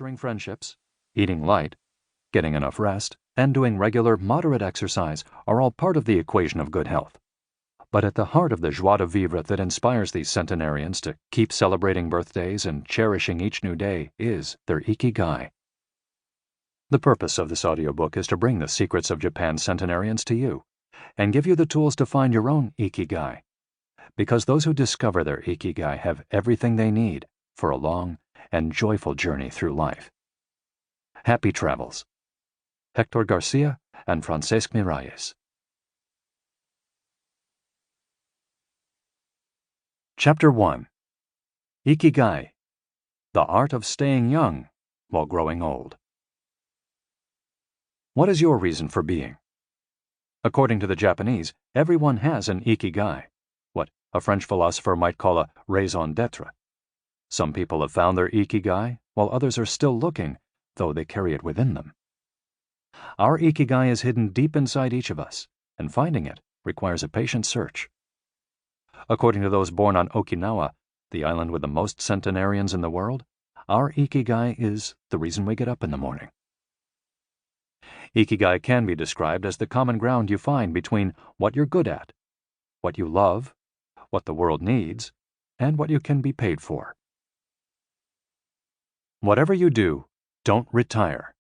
nurturing friendships, eating light, getting enough rest, and doing regular, moderate exercise are all part of the equation of good health. But at the heart of the joie de vivre that inspires these centenarians to keep celebrating birthdays and cherishing each new day is their IKIGAI. The purpose of this audiobook is to bring the secrets of Japan's centenarians to you and give you the tools to find your own IKIGAI, because those who discover their IKIGAI have everything they need for a long and joyful journey through life. Happy travels. Héctor García and Francesc Miralles. Chapter 1. IKIGAI, the art of staying young while growing old. What is your reason for being? According to the Japanese, everyone has an IKIGAI, what a French philosopher might call a raison d'être. Some people have found their IKIGAI, while others are still looking, though they carry it within them. Our IKIGAI is hidden deep inside each of us, and finding it requires a patient search. According to those born on Okinawa, the island with the most centenarians in the world, our IKIGAI is the reason we get up in the morning. IKIGAI can be described as the common ground you find between what you're good at, what you love, what the world needs, and what you can be paid for. Whatever you do, don't retire.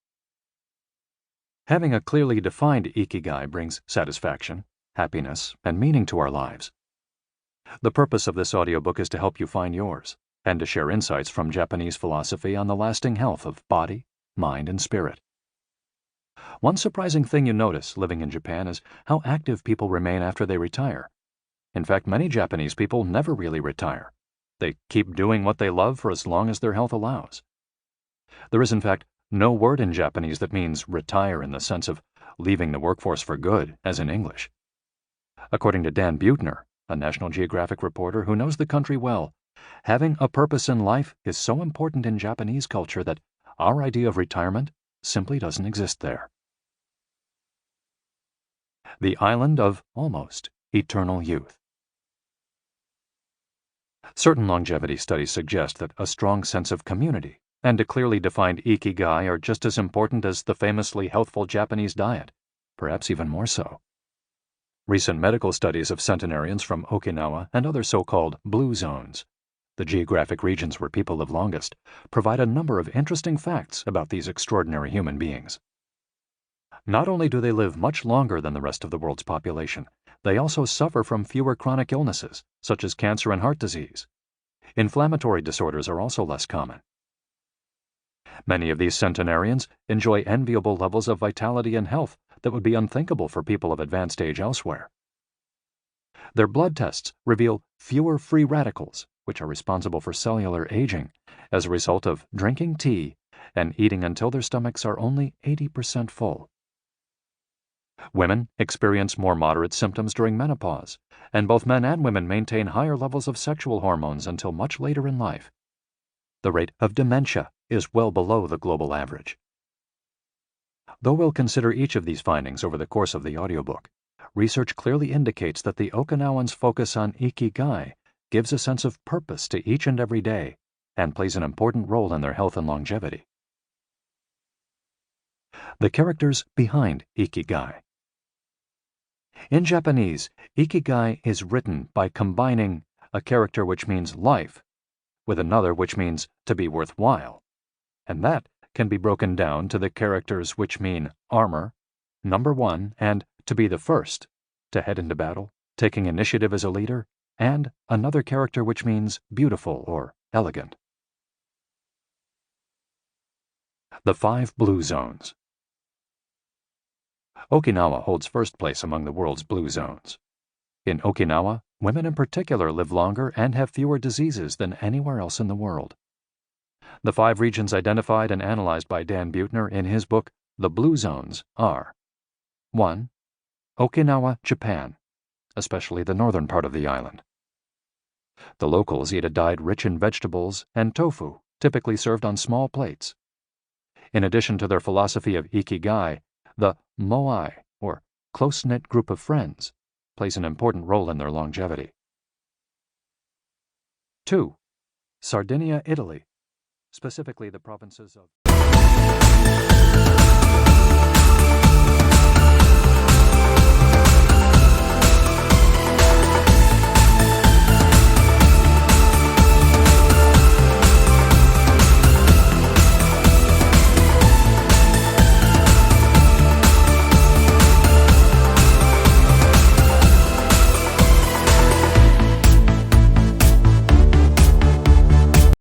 Having a clearly defined IKIGAI brings satisfaction, happiness, and meaning to our lives. The purpose of this audiobook is to help you find yours, and to share insights from Japanese philosophy on the lasting health of body, mind, and spirit. One surprising thing you notice living in Japan is how active people remain after they retire. In fact, many Japanese people never really retire. They keep doing what they love for as long as their health allows. There is, in fact, no word in Japanese that means retire in the sense of leaving the workforce for good, as in English. According to Dan Buettner, a National Geographic reporter who knows the country well, having a purpose in life is so important in Japanese culture that our idea of retirement simply doesn't exist there. The island of almost eternal youth. Certain longevity studies suggest that a strong sense of community and a clearly defined IKIGAI are just as important as the famously healthful Japanese diet, perhaps even more so. Recent medical studies of centenarians from Okinawa and other so-called blue zones, the geographic regions where people live longest, provide a number of interesting facts about these extraordinary human beings. Not only do they live much longer than the rest of the world's population, they also suffer from fewer chronic illnesses, such as cancer and heart disease. Inflammatory disorders are also less common. Many of these centenarians enjoy enviable levels of vitality and health that would be unthinkable for people of advanced age elsewhere. Their blood tests reveal fewer free radicals, which are responsible for cellular aging, as a result of drinking tea and eating until their stomachs are only 80% full. Women experience more moderate symptoms during menopause, and both men and women maintain higher levels of sexual hormones until much later in life. The rate of dementia is well below the global average. Though we'll consider each of these findings over the course of the audiobook, research clearly indicates that the Okinawans' focus on IKIGAI gives a sense of purpose to each and every day and plays an important role in their health and longevity. The characters behind IKIGAI. In Japanese, IKIGAI is written by combining a character which means life with another which means to be worthwhile, and that can be broken down to the characters which mean armor, number one, and to be the first, to head into battle, taking initiative as a leader, and another character which means beautiful or elegant. The 5 blue zones. Okinawa holds first place among the world's blue zones. In Okinawa, women in particular live longer and have fewer diseases than anywhere else in the world. The 5 regions identified and analyzed by Dan Buettner in his book, The Blue Zones, are 1. Okinawa, Japan, especially the northern part of the island. The locals eat a diet rich in vegetables and tofu, typically served on small plates. In addition to their philosophy of IKIGAI, the moai, or close-knit group of friends, plays an important role in their longevity. 2. Sardinia, Italy, specifically the provinces of